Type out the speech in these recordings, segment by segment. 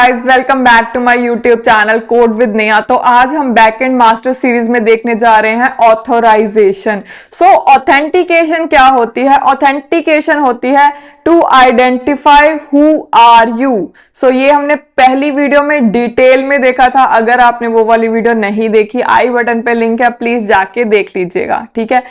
Guys, welcome back to my YouTube channel code with Neha. तो आज हम बैकएंड मास्टर सीरीज में देखने जा रहे हैं ऑथराइजेशन। ऑथेंटिकेशन क्या होती है? ऑथेंटिकेशन होती है to identify who are you. ये हमने पहली वीडियो में डिटेल में देखा था। अगर आपने वो वाली वीडियो नहीं देखी, आई बटन पे लिंक है, प्लीज जाके देख लीजिएगा। ठीक है।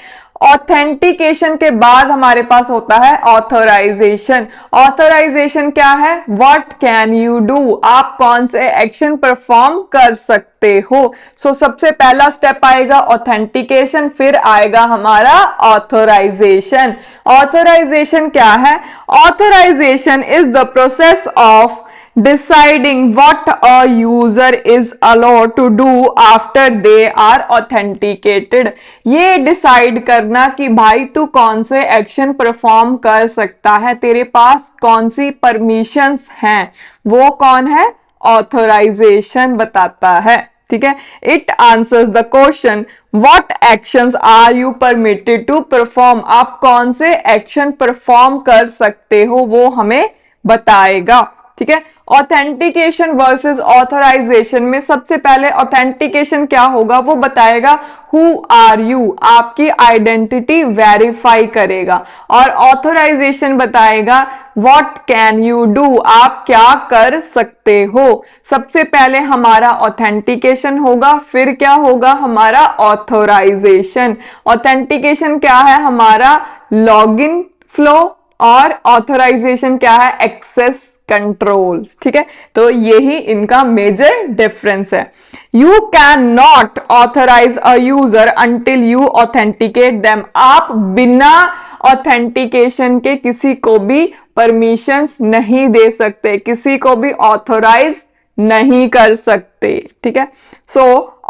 ऑथेंटिकेशन के बाद हमारे पास होता है ऑथराइजेशन। ऑथराइजेशन क्या है? व्हाट कैन यू डू, आप कौन से एक्शन परफॉर्म कर सकते हो। सबसे पहला स्टेप आएगा ऑथेंटिकेशन, फिर आएगा हमारा ऑथराइजेशन। ऑथराइजेशन क्या है? Authorisation is the process of deciding what a user is allowed to do after they are authenticated। ये डिसाइड करना कि भाई तू कौन से एक्शन परफॉर्म कर सकता है, तेरे पास कौन सी परमिशंस हैं, वो कौन है? ऑथराइजेशन बताता है। ठीक है। It answers the question what actions are you permitted to perform, आप कौन से एक्शन परफॉर्म कर सकते हो वो हमें बताएगा। ठीक है। ऑथेंटिकेशन वर्सेस ऑथराइजेशन में सबसे पहले ऑथेंटिकेशन क्या होगा वो बताएगा। हु आर यू, आपकी आइडेंटिटी वेरीफाई करेगा। और ऑथराइजेशन बताएगा व्हाट कैन यू डू, आप क्या कर सकते हो। सबसे पहले हमारा ऑथेंटिकेशन होगा, फिर क्या होगा? हमारा ऑथराइजेशन। ऑथेंटिकेशन क्या है? हमारा लॉगिन फ्लो, और ऑथराइजेशन क्या है? Access control. ठीक है। तो यही इनका मेजर डिफरेंस है। You can not authorise a user until you authenticate them, आप बिना ऑथेंटिकेशन के किसी को भी परमिशंस नहीं दे सकते, किसी को भी ऑथराइज नहीं कर सकते। ठीक है।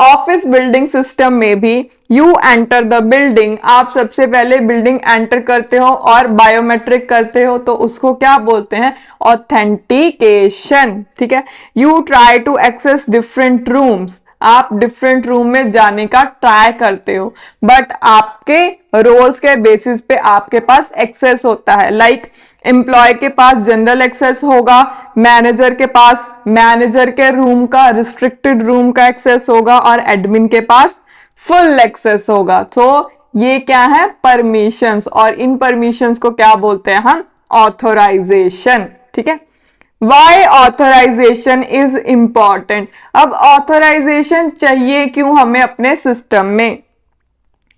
ऑफिस बिल्डिंग सिस्टम में भी यू एंटर द बिल्डिंग, आप सबसे पहले बिल्डिंग एंटर करते हो और बायोमेट्रिक करते हो, तो उसको क्या बोलते हैं? ऑथेंटिकेशन। ठीक है। You try to access different rooms, आप डिफरेंट रूम में जाने का ट्राई करते हो, बट आपके रोल्स के बेसिस पे आपके पास एक्सेस होता है। लाइक एम्प्लॉय के पास जनरल एक्सेस होगा, मैनेजर के पास मैनेजर के रूम का, रिस्ट्रिक्टेड रूम का एक्सेस होगा, और एडमिन के पास फुल एक्सेस होगा। ये क्या है? परमिशंस, और इन परमिशंस को क्या बोलते हैं हम? ऑथराइजेशन। ठीक है। वाई ऑथराइजेशन इज इंपॉर्टेंट, अब ऑथराइजेशन चाहिए क्यों हमें अपने सिस्टम में?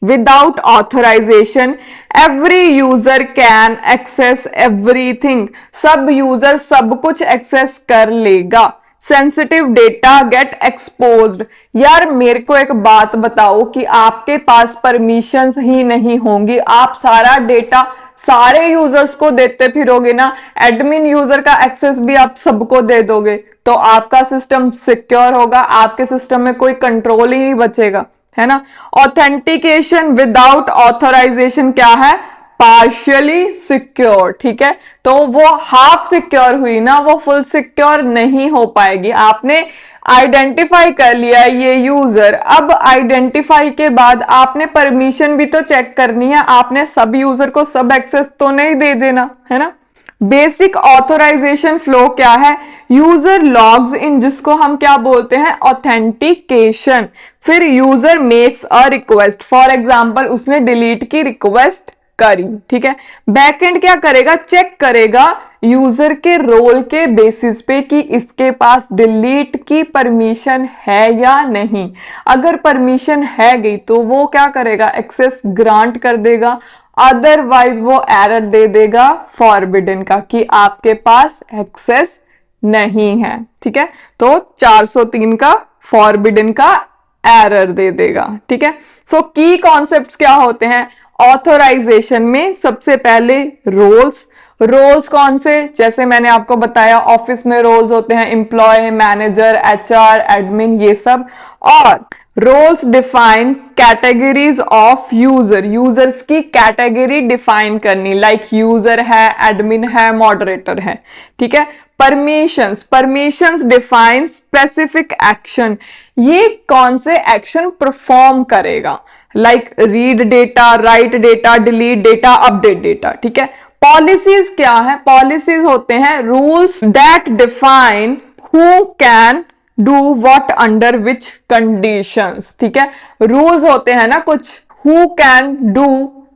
Without authorisation every user can access everything, सब यूजर सब कुछ एक्सेस कर लेगा। सेंसिटिव डेटा गेट एक्सपोज्ड, यार मेरे को एक बात बताओ कि आपके पास परमिशंस ही नहीं होंगी, आप सारा डेटा सारे यूजर्स को देते फिरोगे ना, एडमिन यूजर का एक्सेस भी आप सबको दे दोगे, तो आपका सिस्टम सिक्योर होगा, आपके सिस्टम में कोई कंट्रोल ही नहीं बचेगा, है ना। ऑथेंटिकेशन विदाउट ऑथराइजेशन क्या है? Partially secure. ठीक है। तो वो हाफ सिक्योर हुई ना, वो फुल सिक्योर नहीं हो पाएगी। आपने आइडेंटिफाई कर लिया ये यूजर, अब आइडेंटिफाई के बाद आपने परमिशन भी तो चेक करनी है, आपने सब यूजर को सब एक्सेस तो नहीं दे देना, है ना। बेसिक ऑथराइजेशन फ्लो क्या है? यूजर लॉग्स इन, जिसको हम क्या बोलते हैं? ऑथेंटिकेशन। फिर user makes a request, for example उसने डिलीट की रिक्वेस्ट करी। ठीक है। बैकएंड क्या करेगा? चेक करेगा यूजर के रोल के बेसिस पे कि इसके पास डिलीट की परमिशन है या नहीं। अगर परमिशन है गई तो वो क्या करेगा? एक्सेस ग्रांट कर देगा, अदरवाइज वो एरर दे देगा फॉरबिडन का कि आपके पास एक्सेस नहीं है। ठीक है। तो 403 का फॉरबिडन का एरर दे देगा। ठीक है। की कॉन्सेप्ट्स क्या होते हैं ऑथराइजेशन में? सबसे पहले रोल्स कौन से? जैसे मैंने आपको बताया ऑफिस में रोल्स होते हैं एम्प्लॉय, मैनेजर, एचआर, एडमिन, ये सब। और roles define categories of user, users की कैटेगरी डिफाइन करनी, लाइक यूजर है, एडमिन है, मॉडरेटर है। ठीक है। परमिशंस डिफाइन स्पेसिफिक एक्शन, ये कौन से एक्शन परफॉर्म करेगा, like read data, write data, delete data, update data. ठीक है। पॉलिसीज क्या है? पॉलिसीज होते हैं rules that define who can do what under which conditions, ठीक है। रूल्स होते हैं ना कुछ, who can do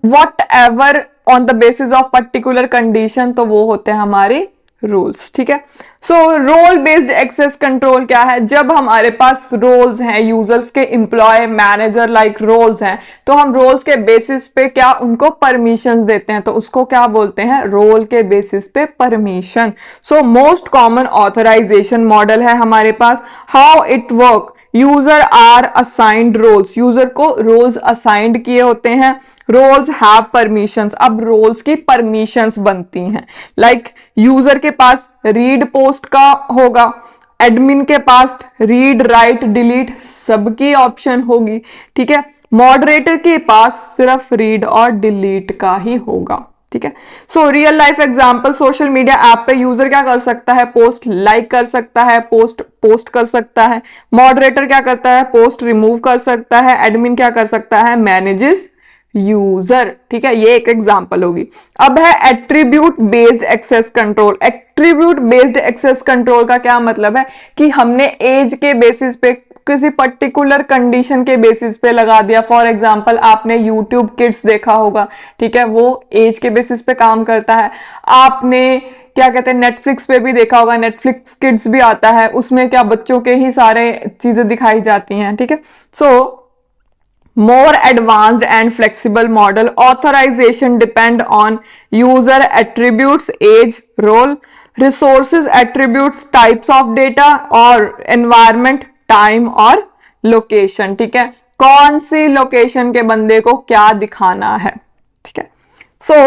whatever on the basis of particular condition, तो वो होते हैं हमारे रूल्स, ठीक है। So role based access control क्या है? जब हमारे पास रोल्स हैं, यूजर्स के एम्प्लॉय मैनेजर लाइक रोल्स हैं, तो हम रोल्स के बेसिस पे क्या उनको परमिशन देते हैं, तो उसको क्या बोलते हैं? रोल के बेसिस पे permission. So most common authorization model है हमारे पास। How it work? User are assigned roles, user को रोल्स असाइंड किए होते हैं। रोल्स हैव परमिशंस, अब रोल्स की परमिशंस बनती हैं। लाइक यूजर के पास रीड पोस्ट का होगा, एडमिन के पास रीड राइट डिलीट सबकी ऑप्शन होगी, ठीक है। मॉडरेटर के पास सिर्फ रीड और डिलीट का ही होगा, ठीक है। So real life example, social media app पे यूजर क्या कर सकता है? पोस्ट लाइक कर सकता है, पोस्ट कर सकता है। मॉडरेटर क्या करता है? पोस्ट रिमूव कर सकता है। एडमिन क्या कर सकता है? मैनेजेस यूजर, ठीक है। ये एक एग्जांपल होगी। अब है attribute based access control. Attribute based access control का क्या मतलब है कि हमने एज के बेसिस पे, किसी पर्टिकुलर कंडीशन के बेसिस पे लगा दिया। फॉर एग्जांपल आपने YouTube किड्स देखा होगा, ठीक है, वो एज के बेसिस पे काम करता है। आपने क्या कहते हैं नेटफ्लिक्स पे भी देखा होगा, नेटफ्लिक्स किड्स भी आता है, उसमें क्या बच्चों के ही सारे चीजें दिखाई जाती हैं, ठीक है। सो more advanced and flexible model, authorization depend on user attributes, age, role, resources, attributes, types of data और environment, time और location, ठीक है। कौन सी लोकेशन के बंदे को क्या दिखाना है, ठीक है। So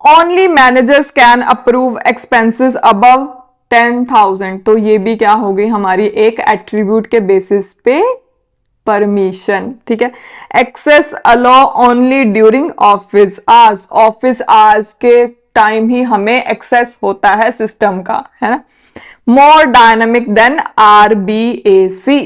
only managers can approve expenses above 10,000, तो ये भी क्या हो गई हमारी एक एट्रीब्यूट के बेसिस पे परमिशन, ठीक है। Access allow only during office hours, office hours के टाइम ही हमें एक्सेस होता है सिस्टम का, है ना। मोर डायनामिक देन RBAC,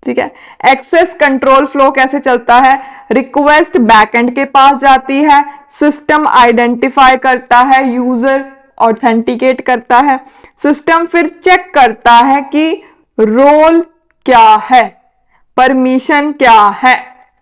ठीक है। एक्सेस कंट्रोल फ्लो कैसे चलता है? रिक्वेस्ट बैकएंड के पास जाती है, सिस्टम आइडेंटिफाई करता है, यूजर ऑथेंटिकेट करता है, सिस्टम फिर चेक करता है कि रोल क्या है, परमिशन क्या है,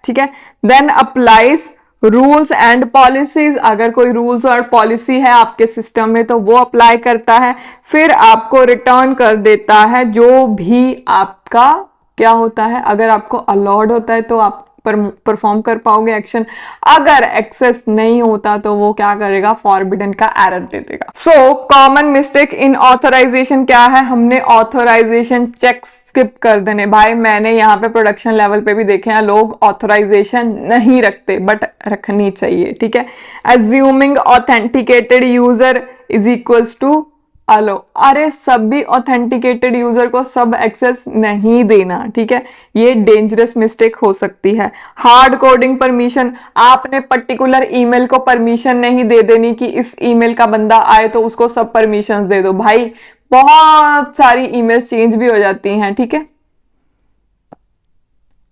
ठीक है। Then applies rules and policies, अगर कोई रूल्स और पॉलिसी है आपके सिस्टम में तो वो अप्लाई करता है, फिर आपको रिटर्न कर देता है जो भी आपका क्या होता है। अगर आपको अलाउड होता है तो आप परफॉर्म कर पाओगे एक्शन, अगर एक्सेस नहीं होता तो वो क्या करेगा? फॉरबिडन का एरर दे देगा। So common mistake in authorisation क्या है? हमने ऑथराइजेशन चेक स्किप कर देने। भाई मैंने यहाँ पे प्रोडक्शन लेवल पे भी देखे हैं लोग ऑथराइजेशन नहीं रखते, बट रखनी चाहिए, ठीक है। Assuming authenticated user is equals to allow, अरे सभी ऑथेंटिकेटेड यूजर को सब एक्सेस नहीं देना, ठीक है, ये डेंजरस मिस्टेक हो सकती है। हार्ड कोडिंग परमिशन, आपने पर्टिकुलर ईमेल को परमिशन नहीं दे देनी कि इस ईमेल का बंदा आए तो उसको सब परमिशन दे दो। भाई बहुत सारी ईमेल्स चेंज भी हो जाती हैं, ठीक है।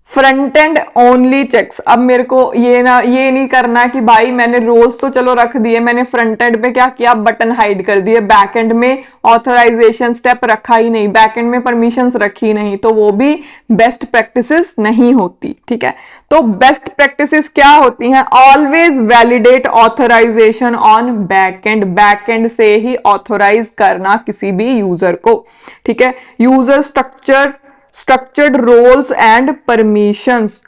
फ्रंट एंड ओनली चेक्स, अब मेरे को ये नहीं करना कि भाई मैंने रोज तो चलो रख दिए, मैंने फ्रंट एंड पे क्या किया? बटन हाइड कर दिए, बैक एंड में ऑथराइजेशन स्टेप रखा ही नहीं, बैक एंड में परमिशंस रखी नहीं, तो वो भी बेस्ट प्रैक्टिसेस नहीं होती, ठीक है। तो बेस्ट प्रैक्टिसेस क्या होती हैं? Always validate authorisation on backend, backend से ही ऑथराइज करना किसी भी यूजर को, ठीक है। User structured roles and permissions,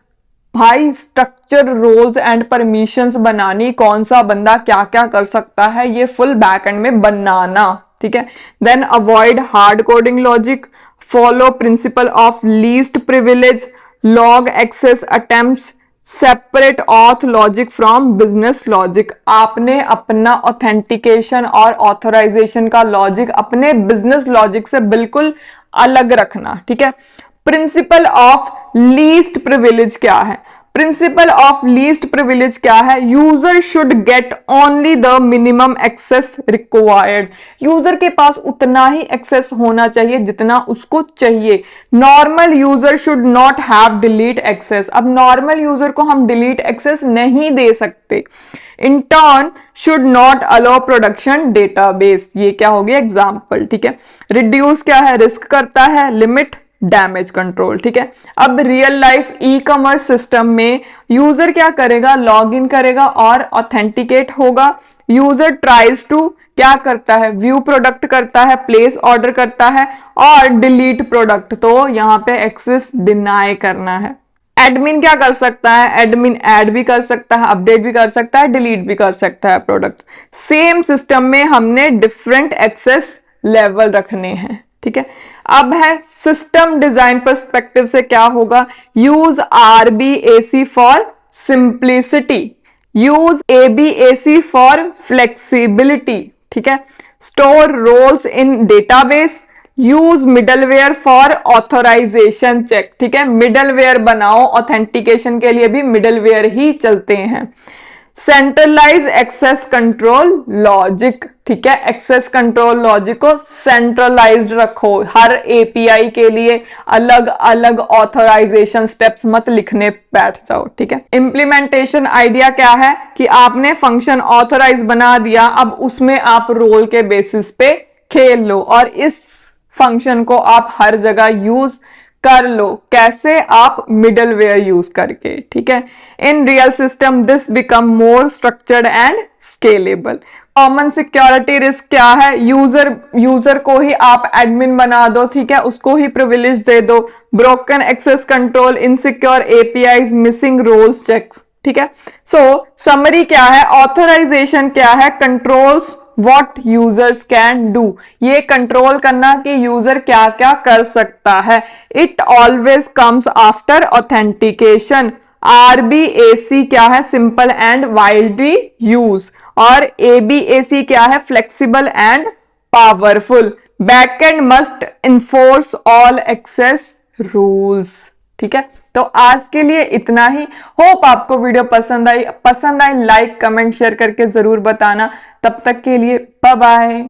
भाई स्ट्रक्चर्ड रोल्स एंड परमिशंस बनानी, कौन सा बंदा क्या क्या कर सकता है, ये फुल बैकएंड में बनाना, ठीक है। Then avoid hard coding logic, follow principle of least privilege, log access attempts, separate auth logic from business logic. आपने अपना ऑथेंटिकेशन और ऑथराइजेशन का लॉजिक अपने बिजनेस लॉजिक से बिल्कुल अलग रखना, ठीक है। प्रिंसिपल ऑफ लीस्ट प्रिविलेज क्या है? प्रिंसिपल ऑफ लीस्ट प्रिविलेज क्या है? User should get only the minimum access required. User के पास उतना ही एक्सेस होना चाहिए जितना उसको चाहिए। Normal user should not have delete access. अब नॉर्मल यूजर को हम डिलीट एक्सेस नहीं दे सकते। Intern should not allow production database. ये क्या हो गया? एग्जाम्पल। ठीक है। रिड्यूस क्या है? रिस्क करता है। Limit damage control. ठीक है। अब real life e commerce system में यूजर क्या करेगा? लॉग इन करेगा और ऑथेंटिकेट होगा। यूजर ट्राइज टू क्या करता है? व्यू प्रोडक्ट करता है, प्लेस ऑर्डर करता है और डिलीट प्रोडक्ट। तो यहां पे एक्सेस डिनाई करना है। एडमिन क्या कर सकता है? एडमिन ऐड भी कर सकता है, अपडेट भी कर सकता है, डिलीट भी कर सकता है प्रोडक्ट। सेम सिस्टम में हमने डिफरेंट एक्सेस लेवल रखने हैं। ठीक है। अब है सिस्टम डिजाइन पर्सपेक्टिव से क्या होगा? Use RBAC for simplicity, use ABAC for flexibility. ठीक है। Store roles in database, use middleware for authorisation check. ठीक है। मिडलवेयर बनाओ, ऑथेंटिकेशन के लिए भी मिडलवेयर ही चलते हैं। Centralise access control logic. ठीक है। एक्सेस कंट्रोल लॉजिक को सेंट्रलाइज्ड रखो। हर API के लिए अलग अलग ऑथराइजेशन स्टेप्स मत लिखने बैठ जाओ। ठीक है। इंप्लीमेंटेशन आइडिया क्या है कि आपने फंक्शन ऑथराइज बना दिया, अब उसमें आप रोल के बेसिस पे खेल लो और इस फंक्शन को आप हर जगह यूज कर लो। कैसे? आप मिडलवेयर यूज करके। ठीक है। In real system this become more structured and scalable. Common security risk क्या है? यूजर को ही आप एडमिन बना दो। ठीक है। उसको ही प्रिविलेज दे दो। Broken access control, insecure APIs, missing roles checks. ठीक है। सो समरी क्या है? ऑथराइजेशन क्या है? Controls what users can do। ये कंट्रोल करना कि यूजर क्या क्या कर सकता है। It always comes after authentication। RBAC क्या है? Simple and widely use. और ABAC क्या है? Flexible and powerful. Backend must enforce all access rules. ठीक है। तो आज के लिए इतना ही। होप आपको वीडियो पसंद आई लाइक कमेंट शेयर करके जरूर बताना। तब तक के लिए बाय बाय।